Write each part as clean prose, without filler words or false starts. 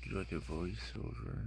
do like a voiceover.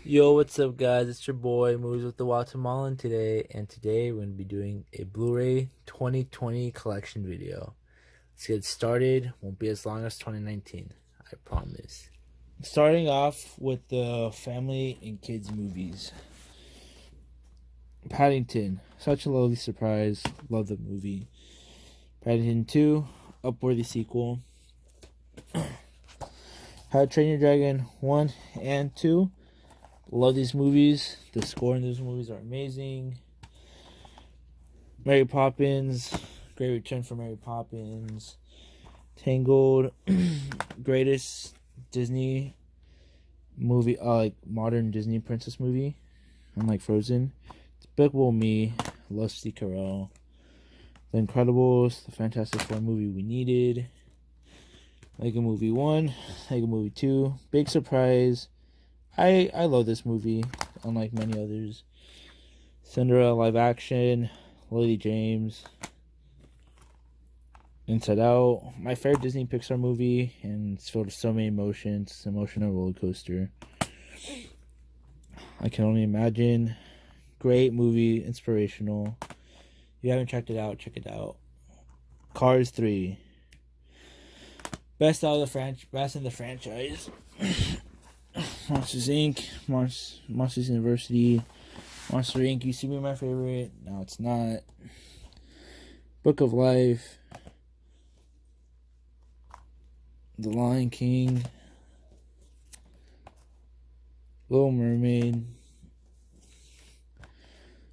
Yo, what's up, guys? It's your boy Moves with the Guatemalan today, and today we're going to be doing a Blu-ray 2020 collection video. Let's get started. Won't be as long as 2019, I promise. Starting off with the family and kids movies. Paddington, such a lovely surprise. Love the movie. Paddington 2, Upworthy sequel. How to Train Your Dragon 1 and 2. Love these movies. The score in those movies are amazing. Mary Poppins, Great Return for Mary Poppins. Tangled, greatest Disney movie, like modern Disney princess movie, unlike Frozen. Despicable Me, love Steve Carell. The Incredibles, the Fantastic Four movie we needed. Lego Movie 1, Lego Movie 2, big surprise. I love this movie, unlike many others. Cinderella live action, Lily James, Inside Out, my favorite Disney Pixar movie, and it's filled with so many emotions. It's an emotional roller coaster. I can only imagine. Great movie, inspirational. If you haven't checked it out, check it out. Cars 3, best in the franchise. Monsters Inc., Monsters University, Monster Inc. used to be my favorite. Now it's not. Book of Life, The Lion King, Little Mermaid,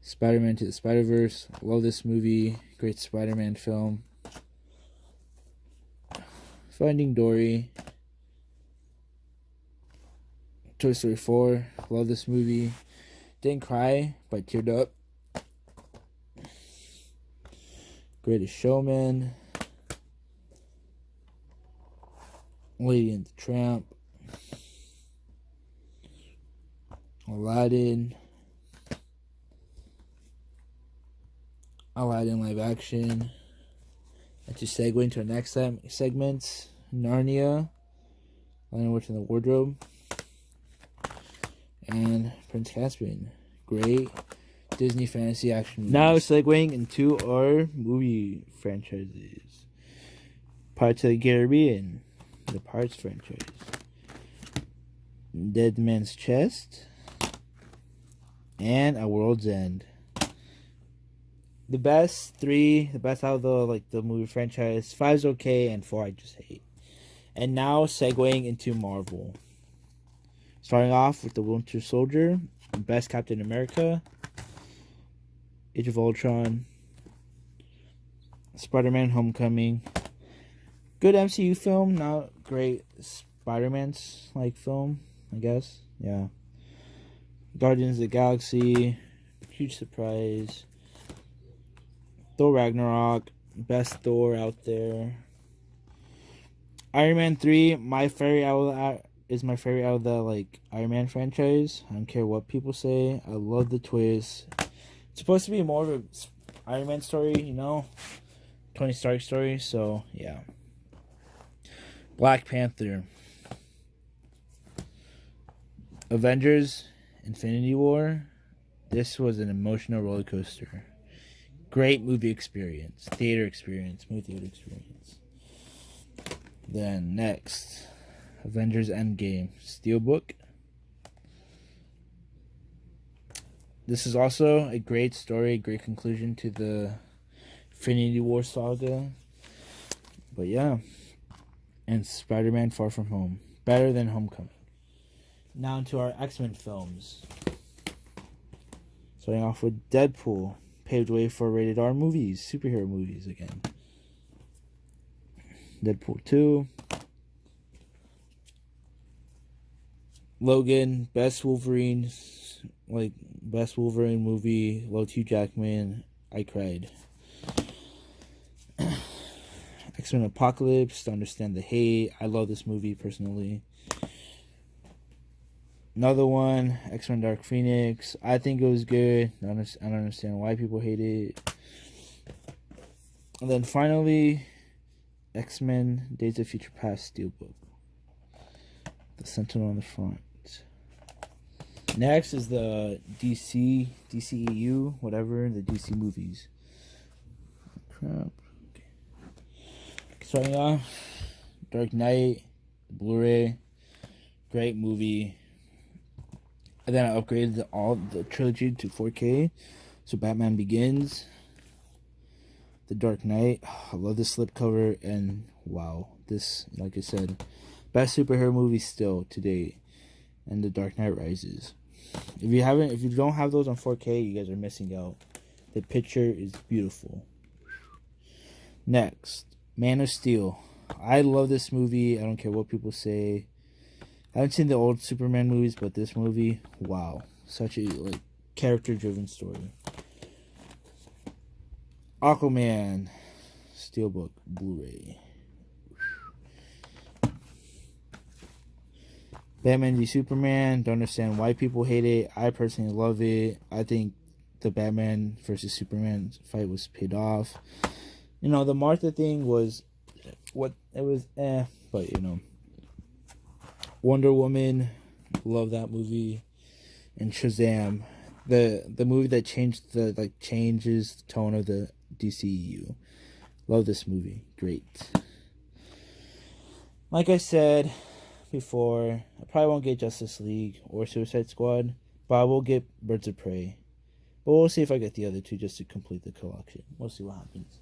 Spider-Man to the Spider-Verse. Love this movie. Great Spider-Man film. Finding Dory. Toy Story 4. Love this movie. Didn't cry, but teared up. Greatest Showman. Lady and the Tramp. Aladdin live action. And to segue into our next segment, Narnia, Lion, Witch, and the Wardrobe, and Prince Caspian. Great Disney fantasy action movies. Now segueing into our movie franchises. Pirates of the Caribbean, the Pirates franchise. Dead Man's Chest, and A World's End. The best out of the movie franchise. 5's okay, and 4 I just hate. And now segueing into Marvel. Starting off with The Winter Soldier, best Captain America, Age of Ultron, Spider-Man Homecoming. Good MCU film, not great Spider-Man's film, I guess. Yeah. Guardians of the Galaxy, huge surprise. Thor Ragnarok, best Thor out there. Iron Man 3, my favorite out of the Iron Man franchise. I don't care what people say. I love the twist. It's supposed to be more of an Iron Man story, Tony Stark story. So yeah. Black Panther. Avengers: Infinity War. This was an emotional roller coaster. Great movie experience, movie theater experience. Then next, Avengers Endgame, Steelbook. This is also a great story, great conclusion to the Infinity War saga. But yeah, and Spider-Man Far From Home, better than Homecoming. Now into our X-Men films. Starting off with Deadpool, paved way for rated R movies, superhero movies again. Deadpool 2. Logan, best Wolverine movie. Loved Hugh Jackman. I cried. X-Men Apocalypse, to understand the hate. I love this movie personally. Another one, X-Men Dark Phoenix. I think it was good. I don't understand why people hate it. And then finally, X-Men Days of Future Past Steelbook. The Sentinel on the front. Next is the DCEU, whatever, the DC movies. Crap. Okay. Starting off, Dark Knight, Blu-ray, great movie. And then I upgraded all the trilogy to 4K. So Batman Begins, The Dark Knight. I love this slipcover, and wow, this, like I said, best superhero movie still to date. And The Dark Knight Rises. If you don't have those on 4K, you guys are missing out. The picture is beautiful. Next, Man of Steel. I love this movie. I don't care what people say. I haven't seen the old Superman movies, but this movie, wow, such a character-driven story. Aquaman, Steelbook, Blu-ray. Batman v Superman. Don't understand why people hate it. I personally love it. I think the Batman versus Superman fight was paid off. The Martha thing was what it was, but Wonder Woman, love that movie, and Shazam, the movie that changes the tone of the DCEU. Love this movie, great. Like I said before, I probably won't get Justice League or Suicide Squad, but I will get Birds of Prey. But we'll see if I get the other two just to complete the collection. We'll see what happens.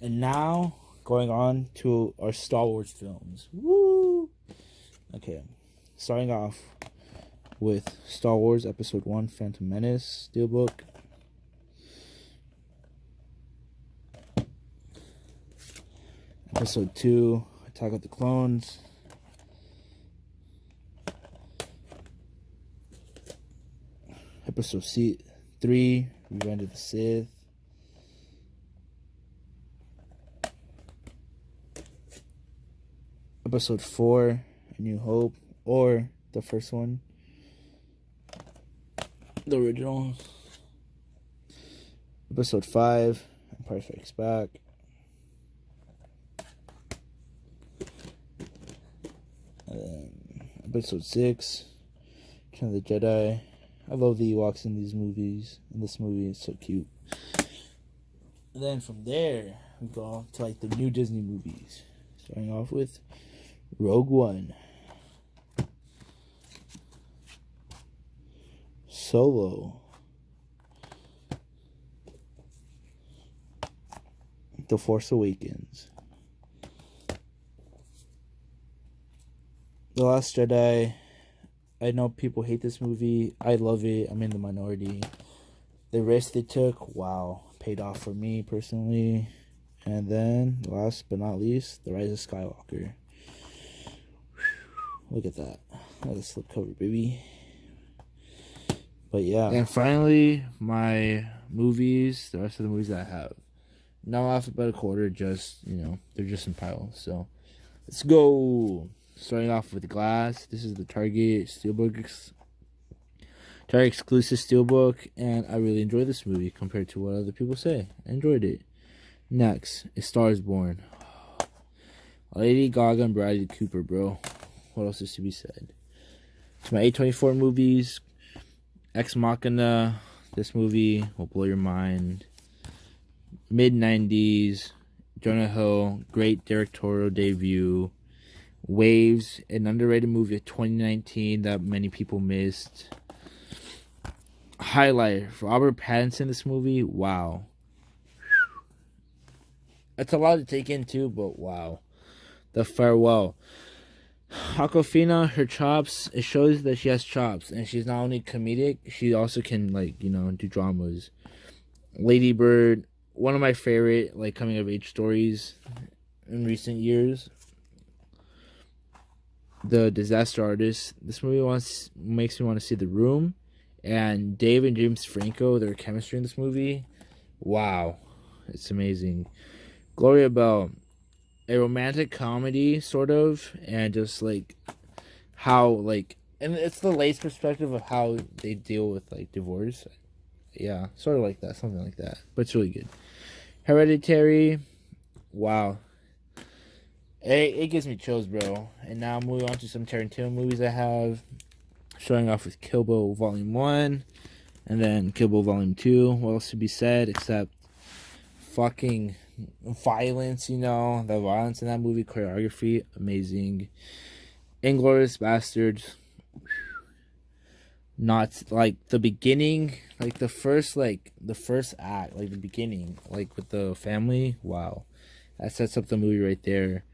And now, going on to our Star Wars films. Woo! Okay, starting off with Star Wars Episode 1, Phantom Menace, Steelbook. Episode 2, Attack of the Clones. Episode 3, Revenge of the Sith. Episode 4, A New Hope, or the first one, the original. Episode 5, Empire Strikes Back. And then Episode 6, Return of the Jedi. I love the Ewoks in these movies. And this movie is so cute. And then from there, we go to the new Disney movies. Starting off with Rogue One, Solo, The Force Awakens, The Last Jedi. I know people hate this movie. I love it. I'm in the minority. The risk they took, wow, paid off for me personally. And then, last but not least, The Rise of Skywalker. Look at that. That's a slipcover, baby. But yeah. And finally, my movies, the rest of the movies that I have. No alphabetical order, just, they're just in piles. So, let's go. Starting off with Glass. This is the Target Steelbook. Target exclusive Steelbook. And I really enjoy this movie compared to what other people say. I enjoyed it. Next is Star is Born. Lady Gaga and Bradley Cooper, bro. What else is to be said? To my A24 movies, Ex Machina. This movie will blow your mind. Mid-90s, Jonah Hill, great directorial debut. Waves, an underrated movie of 2019 that many people missed. Highlight, Robert Pattinson in this movie, wow. It's a lot to take in too, but wow. The Farewell. Awkwafina, her chops, it shows that she has chops, and she's not only comedic, she also can do dramas. Lady Bird, one of my favorite coming of age stories in recent years. The Disaster Artist. This movie makes me want to see The Room, and Dave and James Franco, their chemistry in this movie, wow, it's amazing. Gloria Bell, a romantic comedy sort of, and just how and it's the lady's perspective of how they deal with like divorce. Yeah, sort of like that, something like that. But it's really good. Hereditary, wow, it gives me chills, bro. And now moving on to some Tarantino movies I have. Starting off with Kill Bill Volume 1, and then Kill Bill Volume 2. What else to be said except fucking violence, you know? The violence in that movie, choreography, amazing. Inglourious Basterds, not like the beginning, like the first act, like the beginning, like with the family, wow. That sets up the movie right there.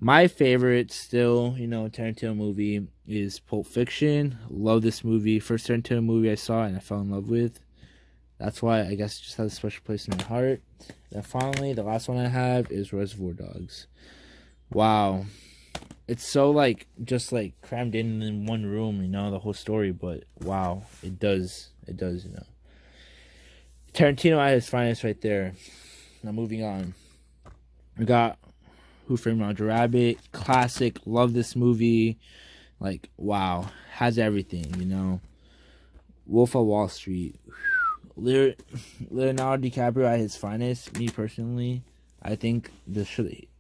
My favorite still, you know, Tarantino movie is Pulp Fiction. Love this movie. First Tarantino movie I saw and I fell in love with. That's why I guess it just has a special place in my heart. And finally, the last one I have is Reservoir Dogs. Wow. It's so like just like crammed in one room, you know, the whole story, but wow, it does, you know. Tarantino at his finest right there. Now moving on. We got Who Framed Roger Rabbit, classic, love this movie. Like, wow, has everything, you know. Wolf of Wall Street. Leonardo DiCaprio at his finest, me personally. I think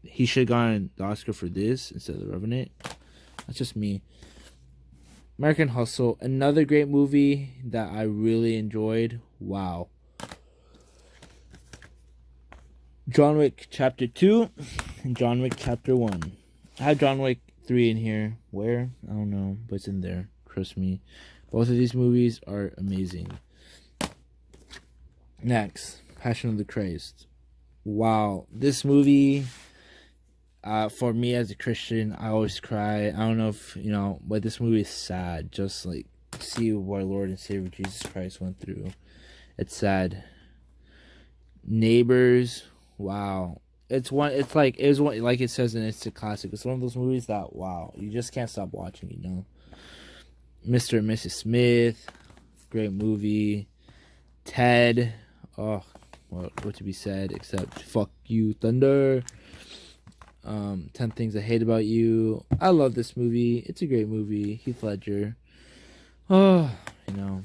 he should have gotten the Oscar for this instead of The Revenant. That's just me. American Hustle, another great movie that I really enjoyed. Wow. John Wick Chapter 2 and John Wick Chapter 1. I have John Wick 3 in here. Where? I don't know, but it's in there. Trust me. Both of these movies are amazing. Next, Passion of the Christ. Wow. This movie, for me as a Christian, I always cry. I don't know if, you know, but this movie is sad. Just like see what our Lord and Savior Jesus Christ went through. It's sad. Neighbors. Wow. Like it says in It's a Classic. It's one of those movies that, wow, you just can't stop watching, you know. Mr. and Mrs. Smith, great movie. Ted, oh, what to be said except fuck you, Thunder. 10 Things I Hate About You. I love this movie. It's a great movie. Heath Ledger. Oh, you know.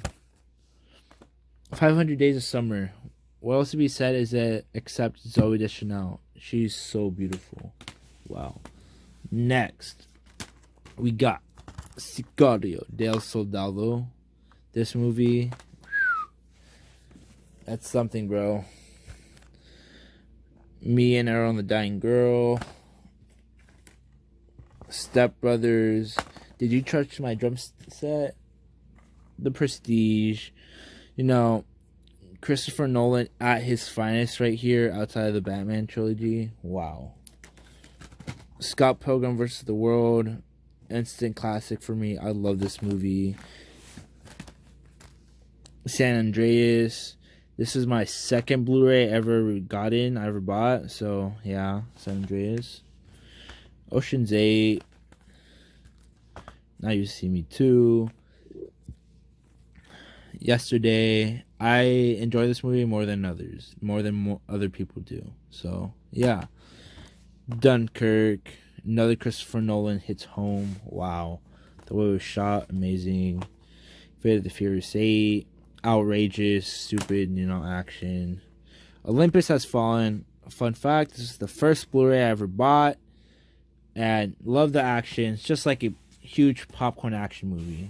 500 Days of Summer. What else to be said is that except Zoe Deschanel. She's so beautiful. Wow. Next, we got Sicario del Soldado. This movie, that's something, bro. Me and Earl and the Dying Girl. Step Brothers. Did You Touch My Drum Set? The Prestige. You know, Christopher Nolan at his finest right here outside of the Batman trilogy. Wow. Scott Pilgrim vs. the World. Instant classic for me. I love this movie. San Andreas. This is my second Blu-ray I ever bought. So, yeah, San Andreas. Ocean's 8. Now You See Me Too. Yesterday. I enjoy this movie more than others. More than other people do. So, yeah. Dunkirk. Another Christopher Nolan hits home. Wow. The way it was shot, amazing. Fate of the Furious 8. Outrageous, stupid, you know, action. Olympus Has Fallen. Fun fact, this is the first Blu-ray I ever bought. And love the action. It's just like a huge popcorn action movie.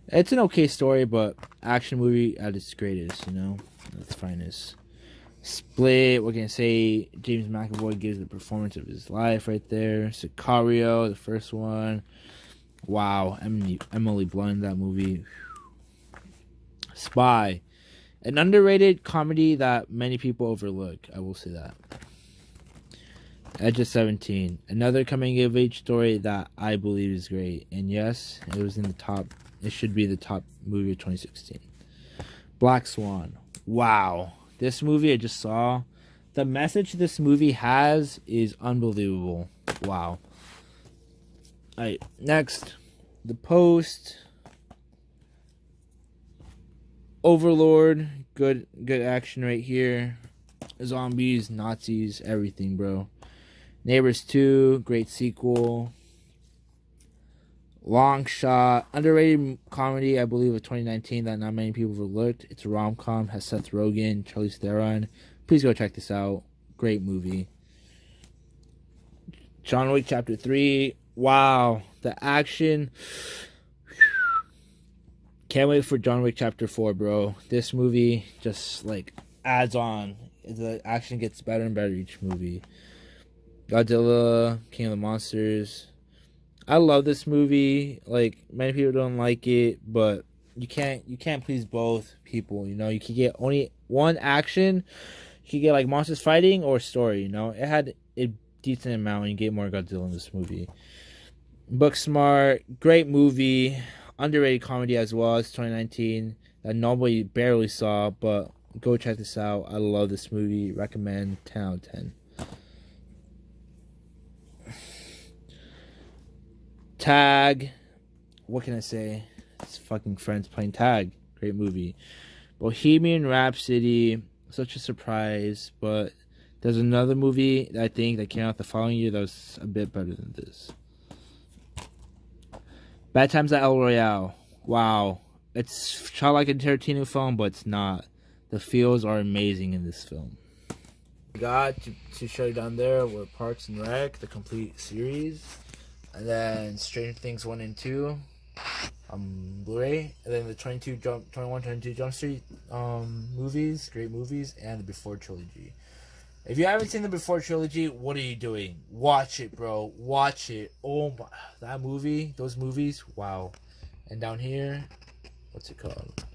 It's an okay story, but action movie at its greatest, you know? At its finest. Split, what can I say? James McAvoy gives the performance of his life right there. Sicario, the first one. Wow, Emily Blunt in that movie. Spy, an underrated comedy that many people overlook. I will say that. Edge of 17, another coming of age story that I believe is great. And yes, it was in the top. It should be the top movie of 2016. Black Swan. Wow. This movie I just saw. The message this movie has is unbelievable. Wow. Alright, next. The Post. Overlord. Good action right here. Zombies, Nazis, everything, bro. Neighbors 2, great sequel. Long Shot, underrated comedy, I believe, of 2019 that not many people have looked. It's a rom-com, has Seth Rogen, Charlize Theron. Please go check this out. Great movie. John Wick Chapter 3. Wow, the action. Can't wait for John Wick Chapter 4, bro. This movie just, like, adds on. The action gets better and better each movie. Godzilla, King of the Monsters. I love this movie. Like, many people don't like it, but you can't please both people, you know. You can get only one action. You can get like monsters fighting or story, you know. It had a decent amount and you get more Godzilla in this movie. Booksmart, great movie, underrated comedy as well. It's 2019 that nobody barely saw, but go check this out. I love this movie. Recommend 10 out of 10. Tag. What can I say? It's fucking friends playing tag. Great movie. Bohemian Rhapsody. Such a surprise. But there's another movie that I think that came out the following year that was a bit better than this. Bad Times at El Royale. Wow. It's shot like a Tarantino film, but it's not. The feels are amazing in this film. Got to show you down there were Parks and Rec, the complete series. And then Stranger Things 1 and 2 Blu-ray. And then the 22 Jump Street movies, great movies, and the Before trilogy. If you haven't seen the Before trilogy, what are you doing? Watch it, bro. Watch it. Oh my, that movie, those movies, wow. And down here, what's it called?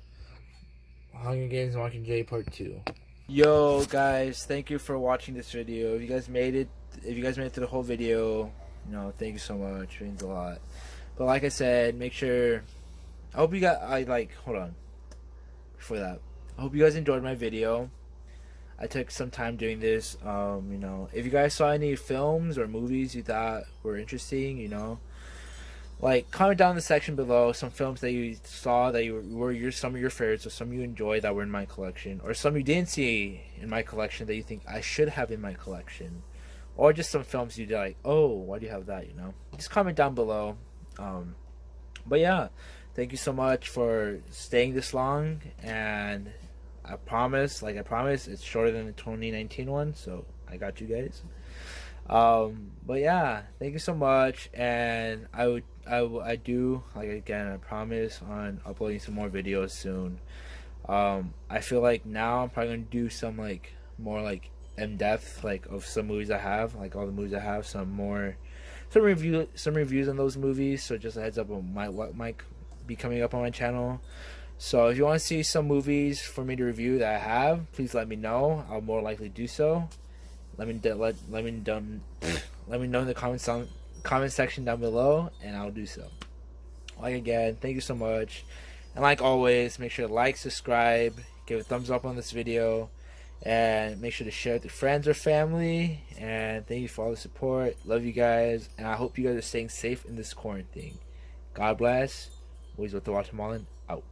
Hunger Games Mockingjay Part 2. Yo guys, thank you for watching this video. If you guys made it through the whole video, you know, thank you so much. It means a lot. But like I said, make sure, I hope you got, hold on. Before that, I hope you guys enjoyed my video. I took some time doing this. You know, if you guys saw any films or movies you thought were interesting, you know, like, comment down in the section below some films that you saw that were some of your favorites, or some you enjoyed that were in my collection, or some you didn't see in my collection that you think I should have in my collection, or just some films you'd like, oh, why do you have that, you know? Just comment down below. But yeah, thank you so much for staying this long, and I promise, it's shorter than the 2019 one, so I got you guys. But yeah, thank you so much, and I do, like, again, I promise on uploading some more videos soon. I feel like now I'm probably gonna do some, like, more, like, in-depth, like, of some movies I have, like, all the movies I have, some reviews on those movies, so just a heads up on what might be coming up on my channel. So if you want to see some movies for me to review that I have, please let me know. I'll more likely do so. Let me know in the comment section down below, and I'll do so. Like, again, thank you so much, and like always, make sure to like, subscribe, give a thumbs up on this video, and make sure to share it with your friends or family. And thank you for all the support. Love you guys, and I hope you guys are staying safe in this quarantine. God bless. Always with the Guatemalan out.